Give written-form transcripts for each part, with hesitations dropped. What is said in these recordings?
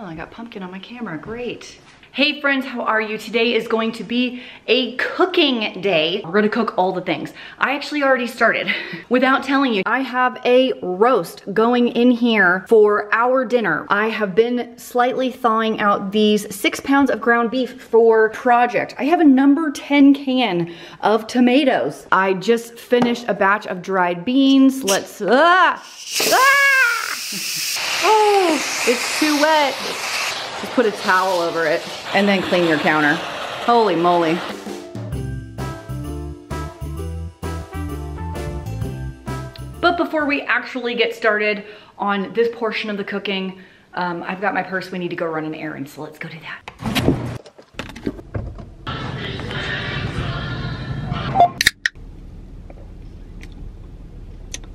I got pumpkin on my camera, great. Hey friends, how are you? Today is going to be a cooking day. We're gonna cook all the things. I actually already started. Without telling you, I have a roast going in here for our dinner. I have been slightly thawing out these 6 pounds of ground beef for project. I have a number 10 can of tomatoes. I just finished a batch of dried beans. Let's, oh, it's too wet. Just put a towel over it and then clean your counter. Holy moly. But before we actually get started on this portion of the cooking, I've got my purse. We need to go run an errand, so let's go do that.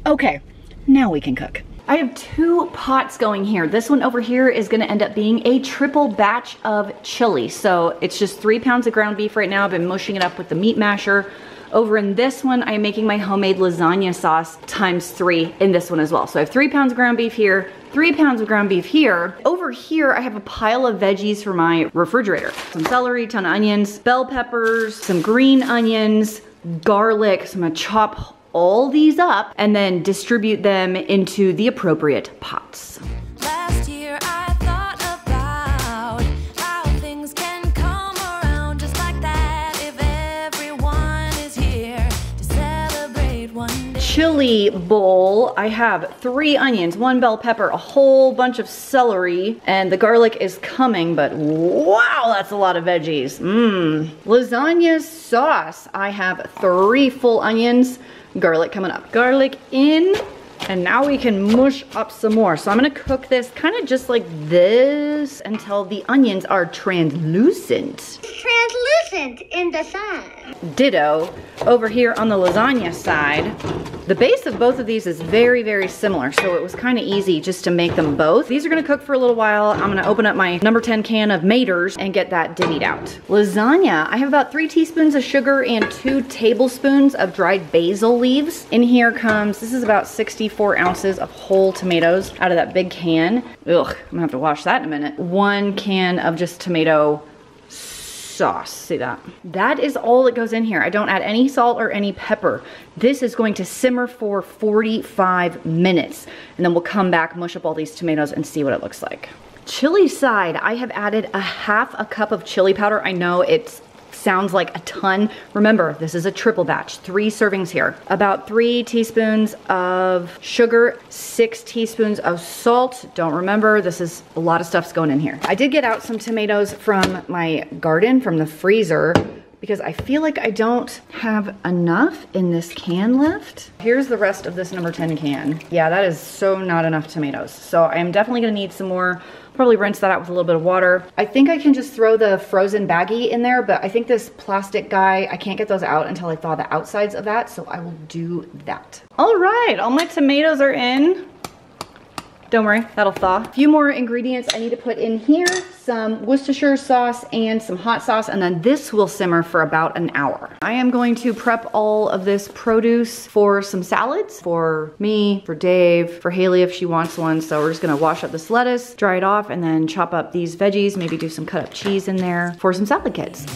Okay, now we can cook. I have 2 pots going here. This one over here is gonna end up being a triple batch of chili. So it's just 3 pounds of ground beef right now. I've been mushing it up with the meat masher. Over in this one, I'm making my homemade lasagna sauce ×3 in this one as well. So I have 3 pounds of ground beef here, 3 pounds of ground beef here. Over here, I have a pile of veggies for my refrigerator. Some celery, ton of onions, bell peppers, some green onions, garlic. So I'm gonna chop all these up and then distribute them into the appropriate pots. Last year I thought about how things can come around just like that if everyone is here to celebrate one day. Chili bowl. I have 3 onions, 1 bell pepper, a whole bunch of celery, and the garlic is coming, but wow, that's a lot of veggies. Lasagna sauce. I have 3 full onions, garlic coming up. Garlic in, and now we can mush up some more. So I'm gonna cook this kind of just like this until the onions are translucent. Translucent in the sun. Ditto over here on the lasagna side. The base of both of these is very, very similar, so it was kind of easy just to make them both. These are gonna cook for a little while. I'm gonna open up my number 10 can of maters and get that divvied out. Lasagna, I have about 3 teaspoons of sugar and 2 tablespoons of dried basil leaves. In here comes, this is about 64 ounces of whole tomatoes out of that big can. Ugh, I'm gonna have to wash that in a minute. 1 can of just tomato sauce, see that? That is all that goes in here. I don't add any salt or any pepper. This is going to simmer for 45 minutes, and then we'll come back, mush up all these tomatoes and see what it looks like. Chili side, I have added a 1/2 cup of chili powder. I know it sounds like a ton. Remember, this is a triple batch, 3 servings here. About 3 teaspoons of sugar, 6 teaspoons of salt. Don't remember, this is a lot of stuff's going in here. I did get out some tomatoes from my garden, from the freezer, because I feel like I don't have enough in this can left. Here's the rest of this number 10 can. Yeah, that is so not enough tomatoes. So I am definitely gonna need some more. Probably rinse that out with a little bit of water. I think I can just throw the frozen baggie in there, but I think this plastic guy, I can't get those out until I thaw the outsides of that, so I will do that. All right, all my tomatoes are in. Don't worry, that'll thaw. A few more ingredients I need to put in here, some Worcestershire sauce and some hot sauce, and then this will simmer for about an hour. I am going to prep all of this produce for some salads, for me, for Dave, for Haley if she wants one. So we're just gonna wash up this lettuce, dry it off, and then chop up these veggies, maybe do some cut up cheese in there for some salad kits.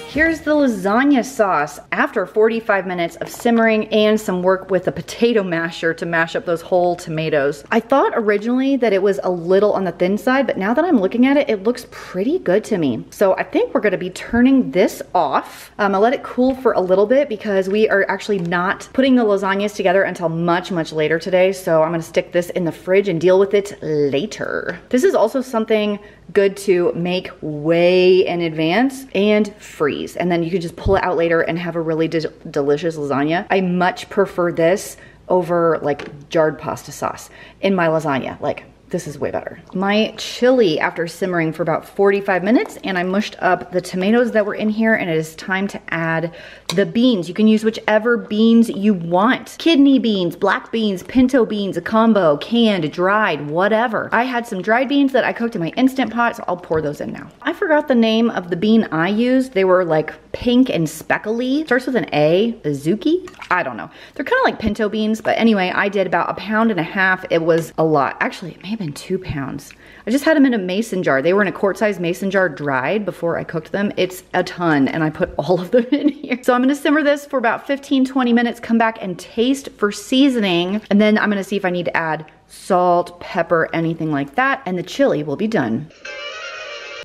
Here's the lasagna sauce after 45 minutes of simmering and some work with a potato masher to mash up those whole tomatoes. I thought originally that it was a little on the thin side, but now that I'm looking at it, it looks pretty good to me. So I think we're gonna be turning this off. I'll let it cool for a little bit because we are actually not putting the lasagnas together until much, much later today. So I'm gonna stick this in the fridge and deal with it later. This is also something good to make way in advance and freeze. And then you can just pull it out later and have a really delicious lasagna. I much prefer this over like jarred pasta sauce in my lasagna. Like This is way better. My chili after simmering for about 45 minutes, and I mushed up the tomatoes that were in here, and it is time to add the beans. You can use whichever beans you want. Kidney beans, black beans, pinto beans, a combo, canned, dried, whatever. I had some dried beans that I cooked in my Instant Pot, so I'll pour those in now. I forgot the name of the bean I used. They were like pink and speckly. Starts with an A, Azuki? I don't know. They're kind of like pinto beans, but anyway, I did about 1.5 pounds. It was a lot. Actually, it may have been 2 pounds. I just had them in a mason jar. They were in a quart-sized mason jar dried before I cooked them. It's a ton, and I put all of them in here. So I'm gonna simmer this for about 15-20 minutes, come back and taste for seasoning, and then I'm gonna see if I need to add salt, pepper, anything like that, and the chili will be done.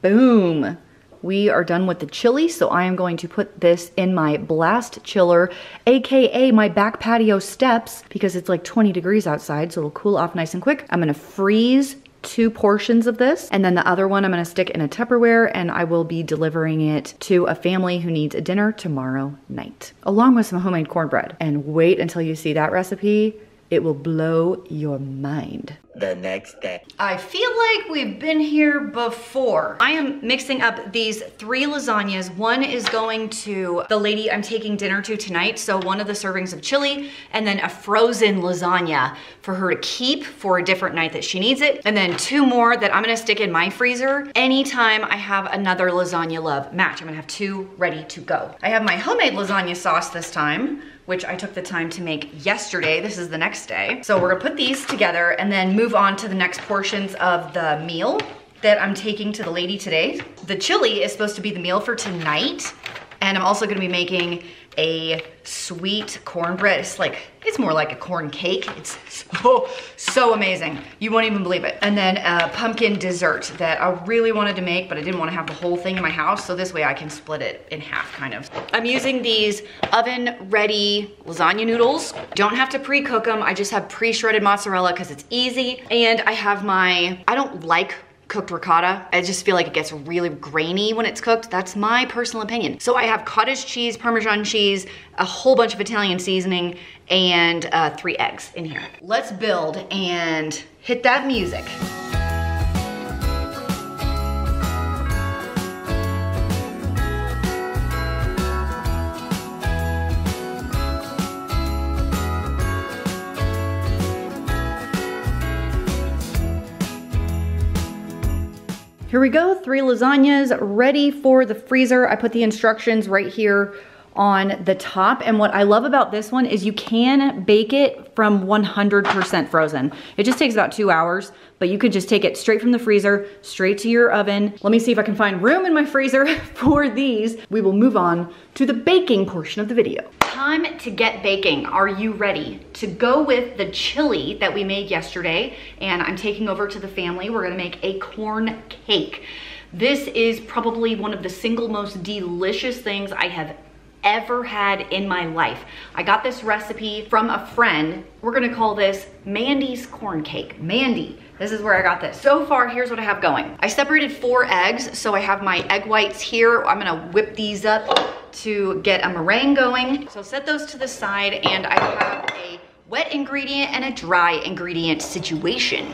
Boom. We are done with the chili, so I am going to put this in my blast chiller, AKA my back patio steps, because it's like 20 degrees outside, so it'll cool off nice and quick. I'm gonna freeze 2 portions of this, and then the other one I'm gonna stick in a Tupperware, and I will be delivering it to a family who needs a dinner tomorrow night, along with some homemade cornbread. And wait until you see that recipe. It will blow your mind. The next day. I feel like we've been here before. I am mixing up these 3 lasagnas. One is going to the lady I'm taking dinner to tonight, so one of the servings of chili, and then a frozen lasagna for her to keep for a different night that she needs it, and then 2 more that I'm gonna stick in my freezer anytime I have another lasagna love match. I'm gonna have 2 ready to go. I have my homemade lasagna sauce this time, which I took the time to make yesterday. This is the next day. So we're gonna put these together and then move on to the next portions of the meal that I'm taking to the lady today. The chili is supposed to be the meal for tonight, and I'm also gonna be making a sweet cornbread. It's more like a corn cake. It's so amazing. You won't even believe it. And then a pumpkin dessert that I really wanted to make, but I didn't want to have the whole thing in my house, so this way I can split it in half, kind of. I'm using these oven-ready lasagna noodles. Don't have to pre-cook them. I just have pre-shredded mozzarella because it's easy. And I have I don't like cooked ricotta. I just feel like it gets really grainy when it's cooked. That's my personal opinion. So I have cottage cheese, Parmesan cheese, a whole bunch of Italian seasoning, and 3 eggs in here. Let's build and hit that music. Here we go, 3 lasagnas ready for the freezer. I put the instructions right here on the top. And what I love about this one is you can bake it from 100% frozen. It just takes about 2 hours, but you could just take it straight from the freezer, straight to your oven. Let me see if I can find room in my freezer for these. We will move on to the baking portion of the video. Time to get baking. Are you ready? To go with the chili that we made yesterday, and I'm taking over to the family, we're gonna make a corn cake. This is probably one of the single most delicious things I have ever had in my life. I got this recipe from a friend. We're gonna call this Mandy's corn cake. Mandy, this is where I got this. So far, here's what I have going. I separated 4 eggs, so I have my egg whites here. I'm gonna whip these up to get a meringue going. So set those to the side, and I have a wet ingredient and a dry ingredient situation.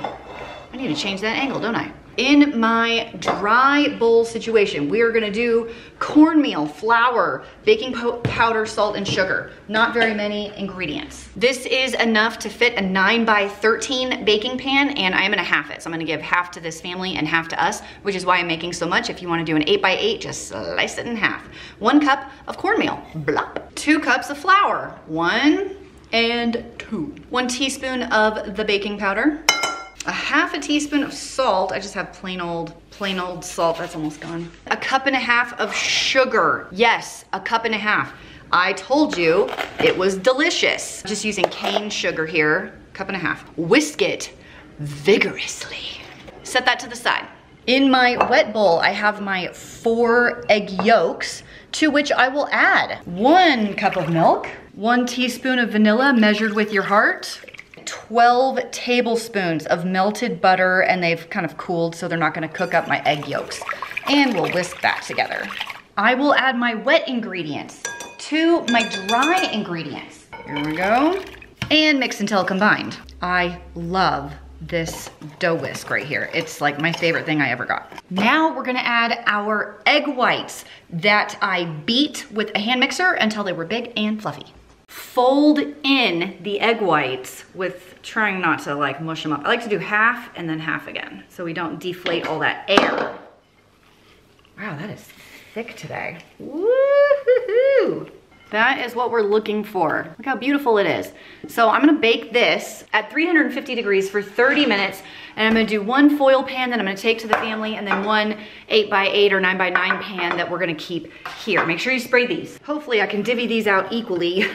I need to change that angle, don't I? In my dry bowl situation, we are gonna do cornmeal, flour, baking powder, salt, and sugar. Not very many ingredients. This is enough to fit a 9x13 baking pan, and I'm gonna half it. So I'm gonna give half to this family and half to us, which is why I'm making so much. If you wanna do an 8x8, just slice it in half. 1 cup of cornmeal, blop. 2 cups of flour, 1 and 2. 1 teaspoon of the baking powder. A half a teaspoon of salt. I just have plain old salt. That's almost gone. A 1.5 cups of sugar. Yes, a 1.5 cups. I told you it was delicious. Just using cane sugar here. 1.5 cups. Whisk it vigorously. Set that to the side. In my wet bowl, I have my 4 egg yolks, to which I will add 1 cup of milk, 1 teaspoon of vanilla measured with your heart, 12 tablespoons of melted butter, and they've kind of cooled, so they're not gonna cook up my egg yolks. And we'll whisk that together. I will add my wet ingredients to my dry ingredients. Here we go. And mix until combined. I love this dough whisk right here. It's like my favorite thing I ever got. Now we're gonna add our egg whites that I beat with a hand mixer until they were big and fluffy. Fold in the egg whites with trying not to like mush them up. I like to do half and then half again so we don't deflate all that air. Wow, that is thick today. Woo-hoo-hoo. That is what we're looking for. Look how beautiful it is. So I'm gonna bake this at 350 degrees for 30 minutes, and I'm gonna do one foil pan that I'm gonna take to the family, and then one 8x8 or 9x9 pan that we're gonna keep here. Make sure you spray these. Hopefully I can divvy these out equally.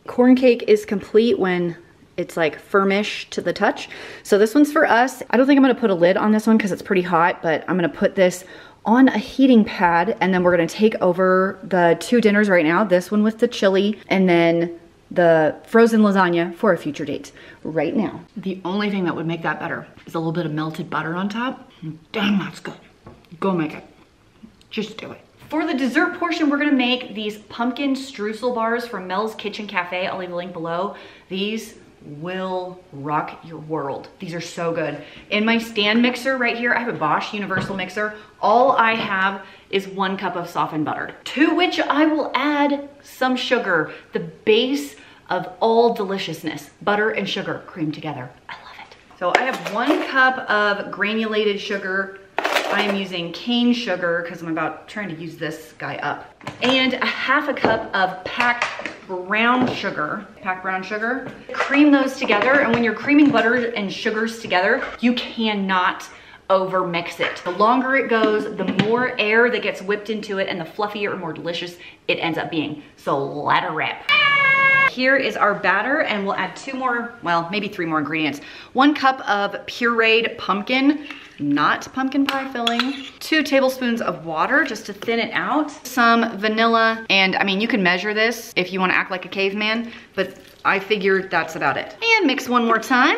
Corn cake is complete when it's like firmish to the touch. So this one's for us. I don't think I'm gonna put a lid on this one because it's pretty hot, but I'm gonna put this on a heating pad, and then we're gonna take over the two dinners right now, this one with the chili, and then the frozen lasagna for a future date right now. The only thing that would make that better is a little bit of melted butter on top. Dang, that's good. Go make it. Just do it. For the dessert portion, we're gonna make these pumpkin streusel bars from Mel's Kitchen Cafe. I'll leave a link below. These will rock your world. These are so good. In my stand mixer right here, I have a Bosch universal mixer. All I have is 1 cup of softened butter, to which I will add some sugar, the base of all deliciousness. Butter and sugar creamed together. I love it. So I have 1 cup of granulated sugar. I am using cane sugar because I'm about trying to use this guy up. And a half a cup of packed brown sugar. Cream those together, and when you're creaming butter and sugars together, you cannot over mix it. The longer it goes, the more air that gets whipped into it, and the fluffier and more delicious it ends up being. So let her rip. Here is our batter, and we'll add 2 more, well, maybe 3 more ingredients. 1 cup of pureed pumpkin, not pumpkin pie filling. 2 tablespoons of water just to thin it out. Some vanilla, and I mean, you can measure this if you want to act like a caveman, but I figured that's about it. And mix one more time.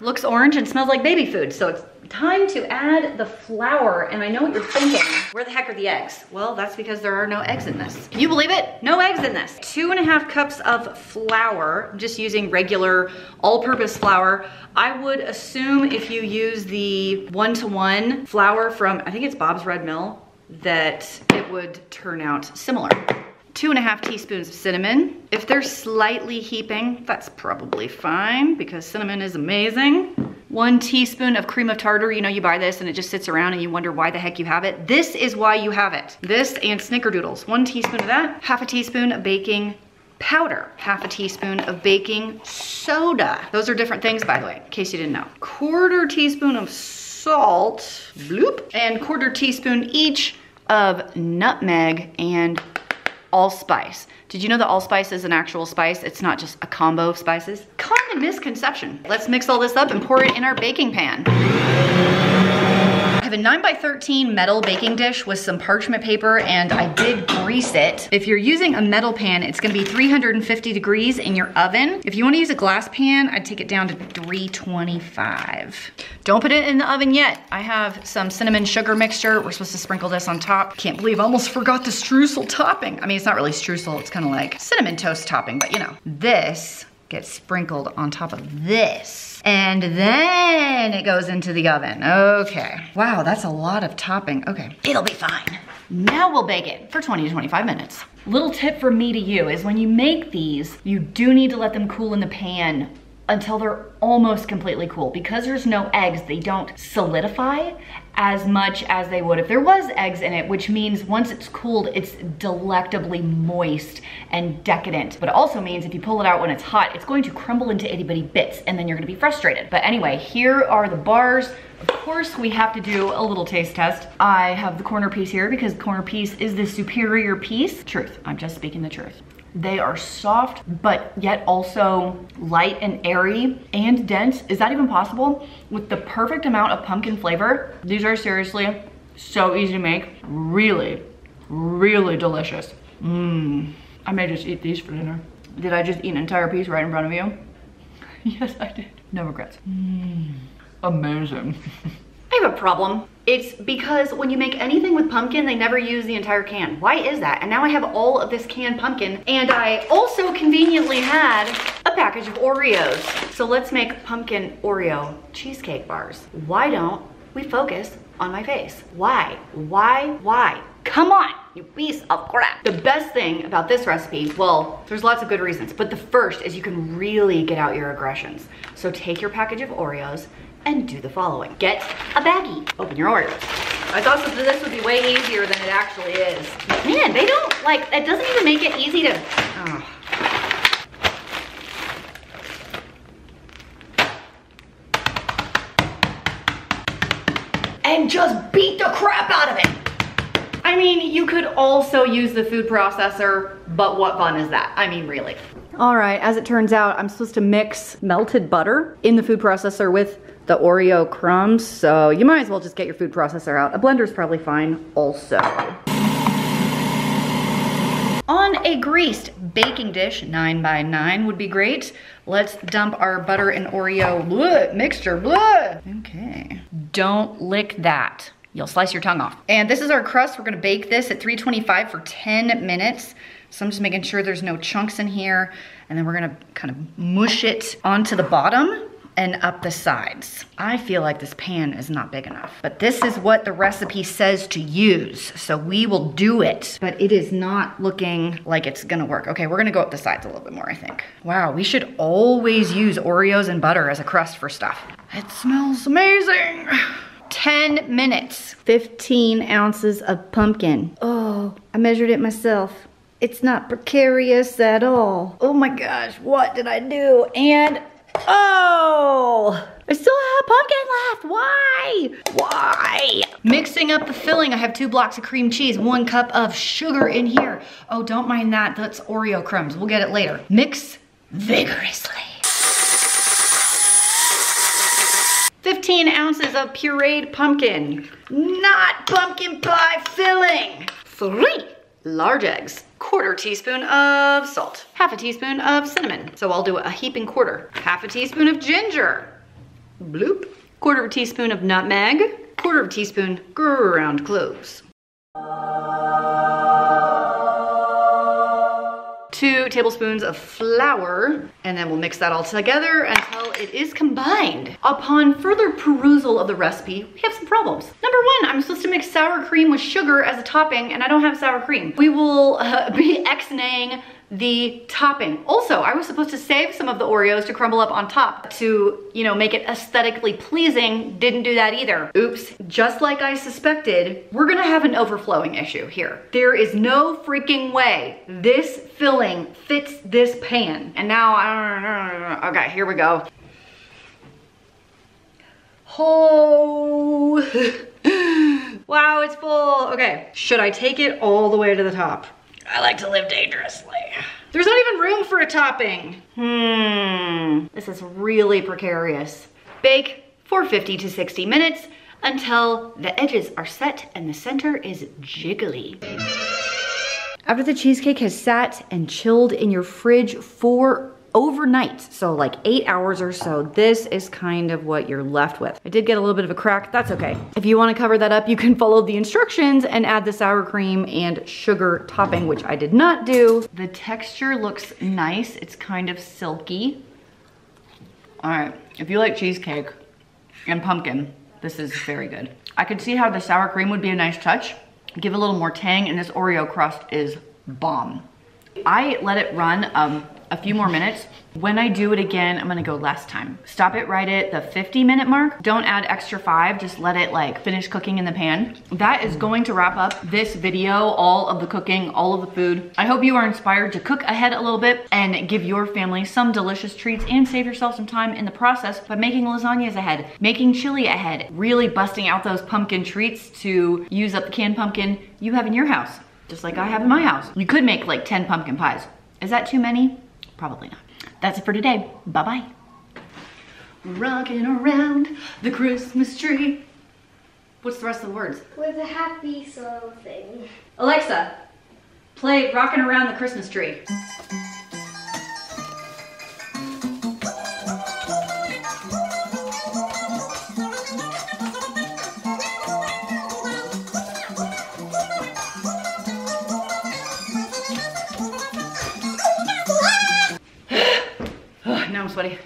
Looks orange and smells like baby food, so it's time to add the flour. And I know what you're thinking, where the heck are the eggs? Well, that's because there are no eggs in this. Can you believe it? No eggs in this. 2.5 cups of flour. I'm just using regular all-purpose flour. I would assume if you use the 1-to-1 flour from, I think it's Bob's Red Mill, that it would turn out similar. 2.5 teaspoons of cinnamon. If they're slightly heaping, that's probably fine because cinnamon is amazing. 1 teaspoon of cream of tartar. You know, you buy this and it just sits around and you wonder why the heck you have it. This is why you have it. This and snickerdoodles. 1 teaspoon of that. 1/2 teaspoon of baking powder. 1/2 teaspoon of baking soda. Those are different things, by the way, in case you didn't know. 1/4 teaspoon of salt. Bloop. And 1/4 teaspoon each of nutmeg and allspice. Did you know that allspice is an actual spice? It's not just a combo of spices. Common misconception. Let's mix all this up and pour it in our baking pan. I have a 9x13 metal baking dish with some parchment paper, and I did grease it. If you're using a metal pan, it's gonna be 350 degrees in your oven. If you wanna use a glass pan, I'd take it down to 325. Don't put it in the oven yet. I have some cinnamon sugar mixture. We're supposed to sprinkle this on top. Can't believe I almost forgot the streusel topping. I mean, it's not really streusel, it's kind of like cinnamon toast topping, but you know. This gets sprinkled on top of this. And then it goes into the oven. Okay. Wow, that's a lot of topping. Okay, it'll be fine. Now we'll bake it for 20 to 25 minutes. Little tip from me to you is when you make these, you do need to let them cool in the pan until they're almost completely cool. Because there's no eggs, they don't solidify as much as they would if there was eggs in it, which means once it's cooled, it's delectably moist and decadent. But it also means if you pull it out when it's hot, it's going to crumble into itty bitty bits and then you're gonna be frustrated. But anyway, here are the bars. Of course, we have to do a little taste test. I have the corner piece here because the corner piece is the superior piece. Truth, I'm just speaking the truth. They are soft, but yet also light and airy and dense. Is that even possible? With the perfect amount of pumpkin flavor. These are seriously so easy to make. Really, really delicious. I may just eat these for dinner. Did I just eat an entire piece right in front of you? Yes, I did. No regrets. Amazing. I have a problem. It's because when you make anything with pumpkin, they never use the entire can. Why is that? And now I have all of this canned pumpkin, and I also conveniently had a a package of Oreos. So let's make pumpkin Oreo cheesecake bars. Why don't we focus on my face? Why? Come on, you piece of crap. The best thing about this recipe, well, there's lots of good reasons, but the first is you can really get out your aggressions. So take your package of Oreos and do the following. Get a baggie, open your Oreos. I thought that this would be way easier than it actually is. Man, they don't, like, it doesn't even make it easy to, oh. And just beat the crap out of it. I mean, you could also use the food processor, but what fun is that? I mean, really. All right, as it turns out, I'm supposed to mix melted butter in the food processor with the Oreo crumbs, so you might as well just get your food processor out. A blender's probably fine also. On a greased baking dish, 9 by 9 would be great. Let's dump our butter and Oreo mixture. Okay. Don't lick that. You'll slice your tongue off. And this is our crust. We're gonna bake this at 325 for 10 minutes. So I'm just making sure there's no chunks in here. And then we're gonna kind of mush it onto the bottom and up the sides. I feel like this pan is not big enough, but this is what the recipe says to use, so we will do it. But it is not looking like it's gonna work. Okay, we're gonna go up the sides a little bit more, I think. Wow, we should always use Oreos and butter as a crust for stuff. It smells amazing. 10 minutes. 15 ounces of pumpkin. Oh, I measured it myself. It's not precarious at all. Oh my gosh, what did I do? And oh, I still have pumpkin left. Why? Mixing up the filling. I have 2 blocks of cream cheese, 1 cup of sugar in here. Oh, don't mind that. That's Oreo crumbs. We'll get it later. Mix vigorously. 15 ounces of pureed pumpkin. Not pumpkin pie filling. 3 large eggs. 1/4 teaspoon of salt, 1/2 teaspoon of cinnamon. So I'll do a heaping quarter. 1/2 teaspoon of ginger. Bloop. 1/4 teaspoon of nutmeg. 1/4 teaspoon ground cloves. 2 tablespoons of flour, and then we'll mix that all together until it is combined. Upon further perusal of the recipe, we have some problems. Number 1, I'm supposed to mix sour cream with sugar as a topping, and I don't have sour cream. We will be X-naying the topping. Also, I was supposed to save some of the Oreos to crumble up on top to, you know, make it aesthetically pleasing. Didn't do that either. Oops. Just like I suspected, we're gonna have an overflowing issue here. There is no freaking way this filling fits this pan. And now, okay, here we go. Oh, wow, it's full. Okay, should I take it all the way to the top? I like to live dangerously. There's not even room for a topping. This is really precarious. Bake for 50 to 60 minutes until the edges are set and the center is jiggly. After the cheesecake has sat and chilled in your fridge for overnight, so like 8 hours or so, this is kind of what you're left with. I did get a little bit of a crack, that's okay. If you wanna cover that up, you can follow the instructions and add the sour cream and sugar topping, which I did not do. The texture looks nice, it's kind of silky. All right, if you like cheesecake and pumpkin, this is very good. I could see how the sour cream would be a nice touch, give a little more tang, and this Oreo crust is bomb. I let it run a few more minutes. When I do it again, I'm gonna go less time. Stop it right at the 50-minute mark. Don't add extra 5, just let it like finish cooking in the pan. That is going to wrap up this video, all of the cooking, all of the food. I hope you are inspired to cook ahead a little bit and give your family some delicious treats and save yourself some time in the process by making lasagnas ahead, making chili ahead, really busting out those pumpkin treats to use up the canned pumpkin you have in your house, just like I have in my house. You could make like 10 pumpkin pies. Is that too many? Probably not. That's it for today. Bye-bye. Rocking around the Christmas tree. What's the rest of the words? With a happy soul thing. Alexa, play Rocking Around the Christmas Tree. sweaty.